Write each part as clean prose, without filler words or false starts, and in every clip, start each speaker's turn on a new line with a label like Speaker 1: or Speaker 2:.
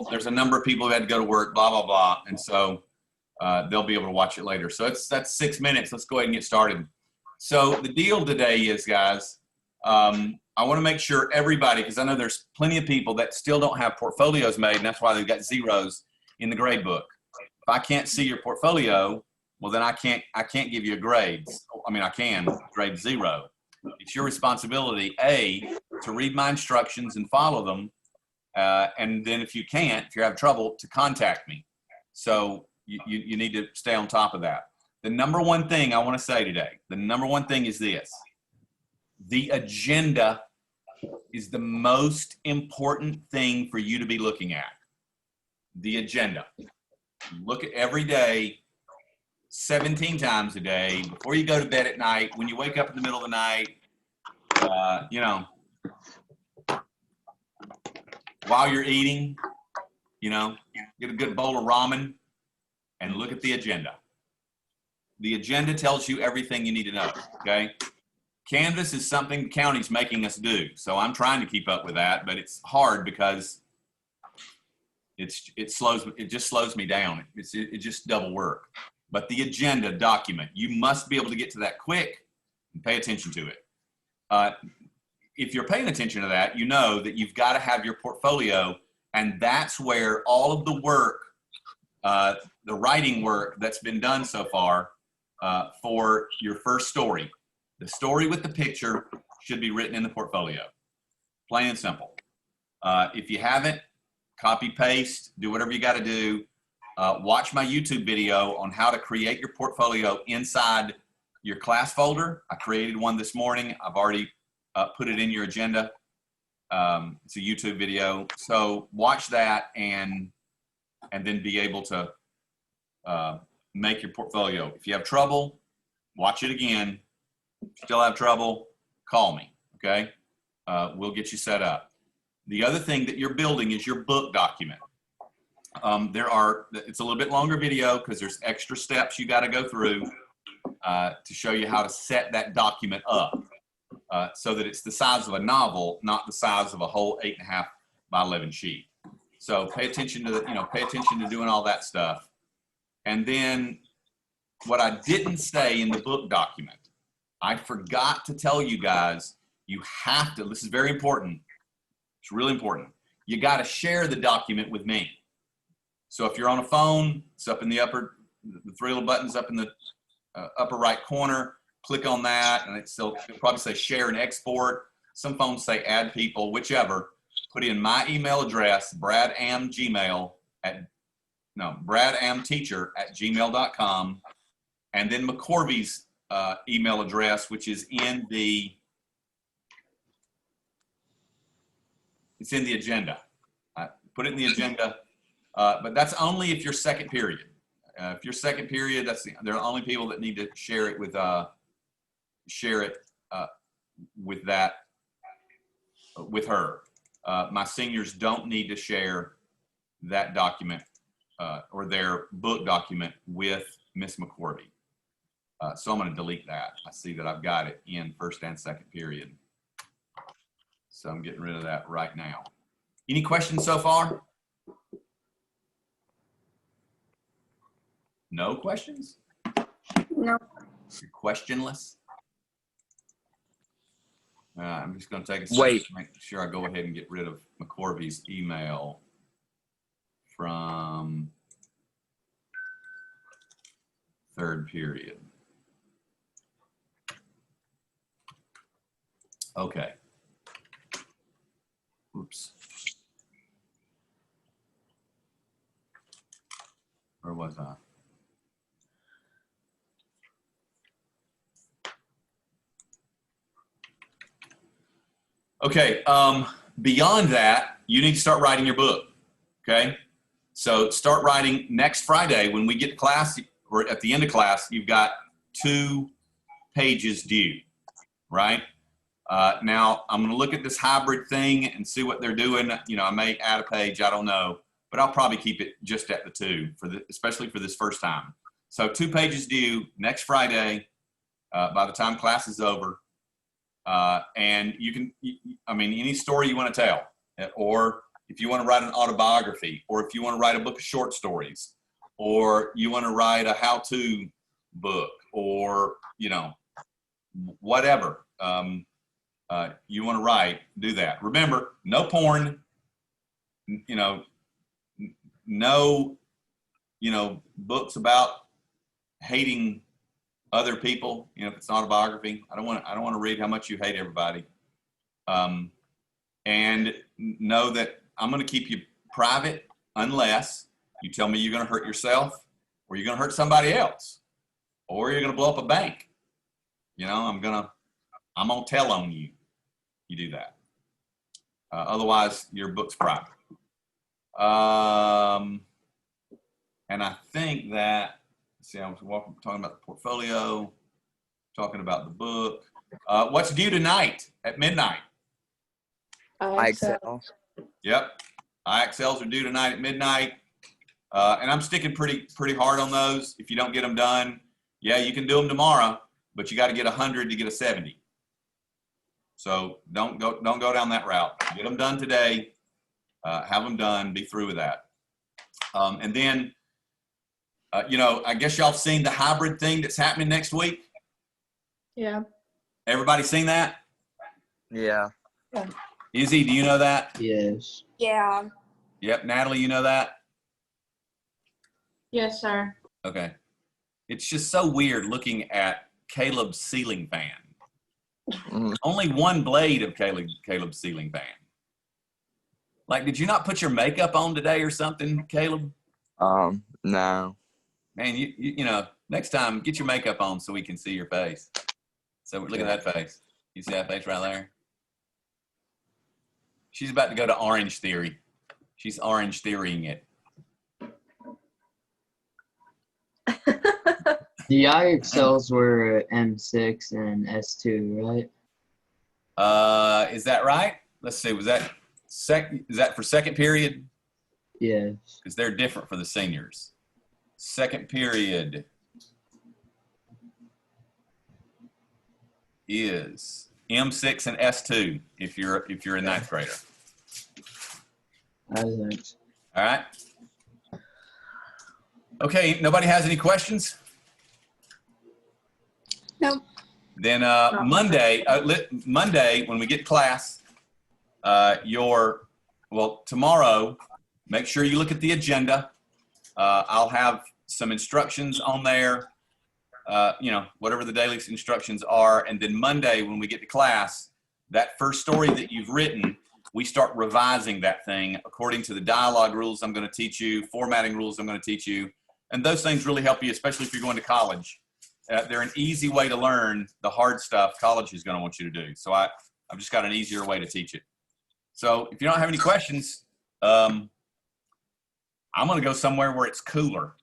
Speaker 1: there's a number of people who had to go to work, blah, blah, blah. And so they'll be able to watch it later. So that's 6 minutes. Let's go ahead and get started. So the deal today is, guys, I want to make sure everybody, because I know there's plenty of people that still don't have portfolios made, and that's why they've got zeros in the grade book. If I can't see your portfolio, well, then I can't give you a grade. I mean, I can grade 0. It's your responsibility, A, to read my instructions and follow them. And then if you can't, if you're having trouble, to contact me. So you need to stay on top of that. The number one thing I want to say today, the number one thing is this. The agenda is the most important thing for you to be looking at. The agenda. Look at every day, 17 times a day, before you go to bed at night, when you wake up in the middle of the night, you know, while you're eating, you know, get a good bowl of ramen and look at the agenda. The agenda tells you everything you need to know, okay? Canvas is something the county's making us do. So I'm trying to keep up with that, but it's hard because it just slows me down. It just double work. But the agenda document, you must be able to get to that quick and pay attention to it. If you're paying attention to that, you know that you've got to have your portfolio, and that's where all of the work, the writing work that's been done so far for your first story. The story with the picture should be written in the portfolio. Plain and simple. If you haven't, copy, paste, do whatever you got to do. Watch my YouTube video on how to create your portfolio inside your class folder. I created one this morning. I've already put it in your agenda. It's a YouTube video. So watch that and then be able to make your portfolio. If you have trouble, watch it again. If you still have trouble, call me, okay? We'll get you set up. The other thing that you're building is your book document. It's a little bit longer video because there's extra steps you got to go through to show you how to set that document up so that it's the size of a novel, not the size of a whole 8.5 by 11 sheet. So pay attention to pay attention to doing all that stuff. And then what I didn't say in the book document, I forgot to tell you guys, you have to, this is very important. It's really important. You got to share the document with me. So if you're on a phone, it's up in the three little buttons up in the upper right corner, click on that, and it'll probably say share and export. Some phones say add people, whichever. Put in my email address, bradamteacher@gmail.com, and then McCorby's email address, which is in the agenda. Put it in the agenda, but that's only if you're second period. If you're second period, they're the only people that need to share it with with her. My seniors don't need to share that document or their book document with Miss McCorby. So I'm going to delete that. I see that I've got it in first and second period. So I'm getting rid of that right now. Any questions so far? No questions?
Speaker 2: No.
Speaker 1: You're questionless? I'm just going to take a second to make sure I go ahead and get rid of McCorby's email from third period. Okay. Oops. Where was I? Okay, beyond that, you need to start writing your book, okay? So start writing next Friday when we get to class, or at the end of class, you've got 2 pages due, right? Now, I'm gonna look at this hybrid thing and see what they're doing. You know, I may add a page, I don't know, but I'll probably keep it just at the 2, especially for this first time. So 2 pages due next Friday by the time class is over. And you can, I mean, any story you want to tell, or if you want to write an autobiography, or if you want to write a book of short stories, or you want to write a how-to book, or, you know, whatever you want to write, do that. Remember, no porn, you know, no, you know, books about hating other people. You know, if it's an autobiography, I don't want to read how much you hate everybody. And know that I'm going to keep you private unless you tell me you're going to hurt yourself, or you're going to hurt somebody else, or you're going to blow up a bank. You know, I'm going to tell on you. You do that. Otherwise, your book's private. And I think that, see, I was talking about the portfolio, talking about the book. What's due tonight at midnight?
Speaker 2: IXL.
Speaker 1: Yep. IXLs are due tonight at midnight. And I'm sticking pretty hard on those. If you don't get them done, yeah, you can do them tomorrow, but you got to get 100 to get a 70. So don't go down that route. Get them done today. Have them done. Be through with that. And then, you know, I guess y'all seen the hybrid thing that's happening next week.
Speaker 3: Yeah.
Speaker 1: Everybody seen that?
Speaker 2: Yeah.
Speaker 1: Izzy, do you know that?
Speaker 4: Yes.
Speaker 5: Yeah.
Speaker 1: Yep. Natalie, you know that?
Speaker 3: Yes, sir.
Speaker 1: Okay. It's just so weird looking at Caleb's ceiling fan.
Speaker 2: Mhm.
Speaker 1: Only one blade of Caleb's ceiling fan. Like, did you not put your makeup on today or something, Caleb?
Speaker 2: No.
Speaker 1: Man, you know, next time get your makeup on so we can see your face. So look at that face. You see that face right there? She's about to go to Orange Theory. She's Orange Theorying it.
Speaker 4: The IXLs were M6 and S2, right?
Speaker 1: Is that right? Let's see. Was that is that for second period?
Speaker 4: Yes.
Speaker 1: Because they're different for the seniors. Second period is M6 and S2 if you're a ninth grader.
Speaker 4: I think.
Speaker 1: All right. Okay. Nobody has any questions?
Speaker 5: Nope.
Speaker 1: Then Monday when we get to class, tomorrow, make sure you look at the agenda. I'll have some instructions on there, you know, whatever the daily instructions are. And then Monday, when we get to class, that first story that you've written, we start revising that thing according to the dialogue rules I'm going to teach you, formatting rules I'm going to teach you. And those things really help you, especially if you're going to college. They're an easy way to learn the hard stuff college is going to want you to do. So I've just got an easier way to teach it. So if you don't have any questions, I'm going to go somewhere where it's cooler.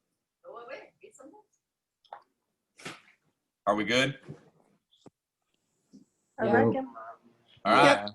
Speaker 1: Are we good?
Speaker 3: I
Speaker 4: Yeah.
Speaker 3: reckon.
Speaker 1: All right.
Speaker 5: Yep.